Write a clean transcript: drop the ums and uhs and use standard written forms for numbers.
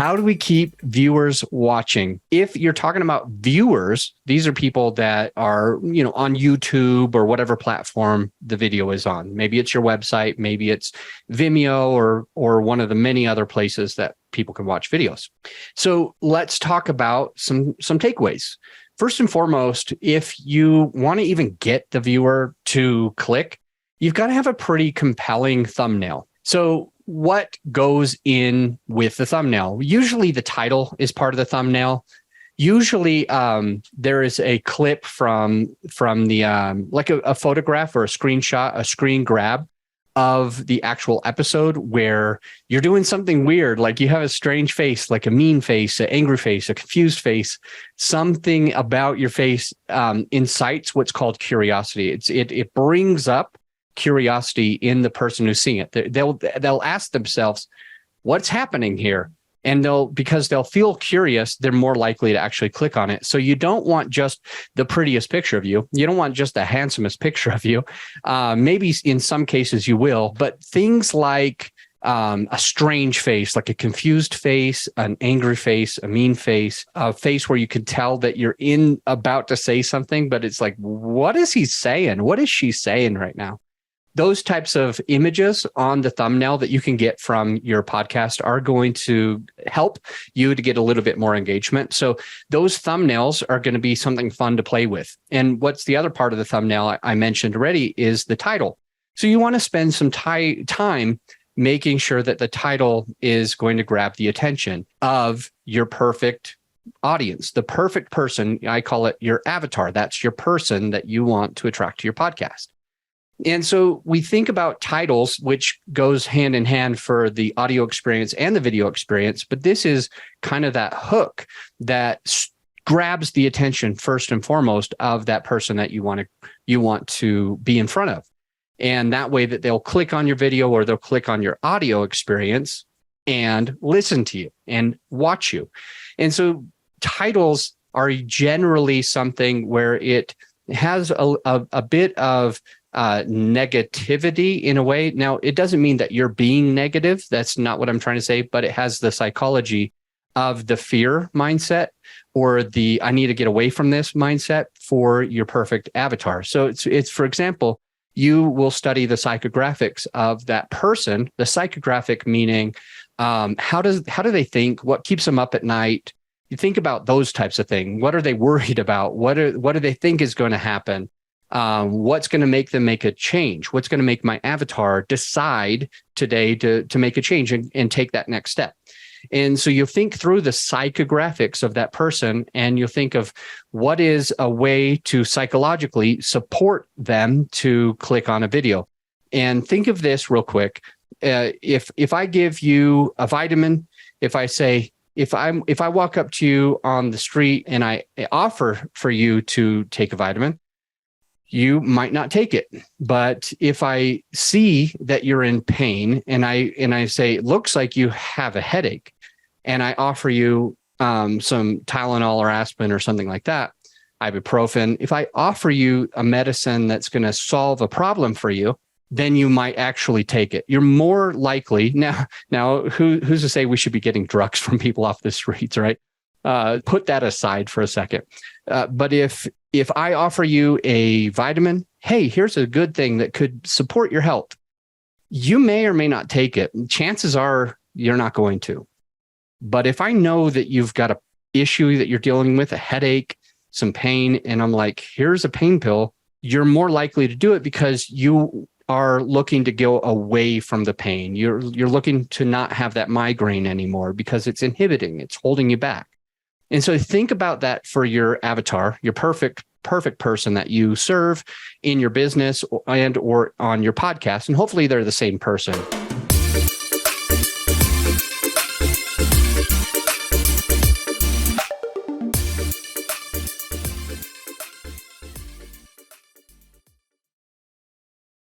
How do we keep viewers watching? If you're talking about viewers, these are people that are, on YouTube or whatever platform the video is on. Maybe it's your website, maybe it's Vimeo or one of the many other places that people can watch videos. So let's talk about some takeaways. First and foremost, if you want to even get the viewer to click, you've got to have a pretty compelling thumbnail. So what goes in with the thumbnail? Usually the title is part of the thumbnail. Usually there is a clip from the like a photograph or a screenshot, a screen grab of the actual episode where you're doing something weird, like you have a strange face, like a mean face, an angry face, a confused face. Something about your face incites what's called curiosity. It brings up curiosity in the person who's seeing it. They'll ask themselves, what's happening here? And because they'll feel curious, they're more likely to actually click on it. So you don't want just the prettiest picture of you. You don't want just the handsomest picture of you. Maybe in some cases you will, but things like a strange face, like a confused face, an angry face, a mean face, a face where you can tell that you're about to say something, but it's like, what is he saying? What is she saying right now? Those types of images on the thumbnail that you can get from your podcast are going to help you to get a little bit more engagement. So those thumbnails are going to be something fun to play with. And what's the other part of the thumbnail I mentioned already is the title. So you want to spend some time making sure that the title is going to grab the attention of your perfect audience, the perfect person. I call it your avatar. That's your person that you want to attract to your podcast. And so we think about titles, which goes hand in hand for the audio experience and the video experience. But this is kind of that hook that grabs the attention first and foremost of that person that you want to be in front of. And that way that they'll click on your video or they'll click on your audio experience and listen to you and watch you. And so titles are generally something where it has a bit of negativity in a way. Now, it doesn't mean that you're being negative. That's not what I'm trying to say, but it has the psychology of the fear mindset or the I need to get away from this mindset for your perfect avatar. So it's for example, you will study the psychographics of that person, the psychographic meaning how do they think, what keeps them up at night. You think about those types of things. What are they worried about? What do they think is going to happen? What's going to make them make a change? What's going to make my avatar decide today to make a change and take that next step? And so you'll think through the psychographics of that person and you'll think of what is a way to psychologically support them to click on a video. And think of this real quick. If I give you a vitamin, if I say, if I walk up to you on the street and I offer for you to take a vitamin, you might not take it. But if I see that you're in pain and I say, it looks like you have a headache, and I offer you some Tylenol or aspirin or something like that, ibuprofen, if I offer you a medicine that's going to solve a problem for you, then you might actually take it. You're more likely now who's to say we should be getting drugs from people off the streets, right? Put that aside for a second. But if I offer you a vitamin, hey, here's a good thing that could support your health, you may or may not take it. Chances are you're not going to. But if I know that you've got an issue that you're dealing with, a headache, some pain, and I'm like, here's a pain pill, you're more likely to do it because you are looking to go away from the pain. You're looking to not have that migraine anymore because it's inhibiting, it's holding you back. And so think about that for your avatar, your perfect person that you serve in your business and or on your podcast. And hopefully they're the same person.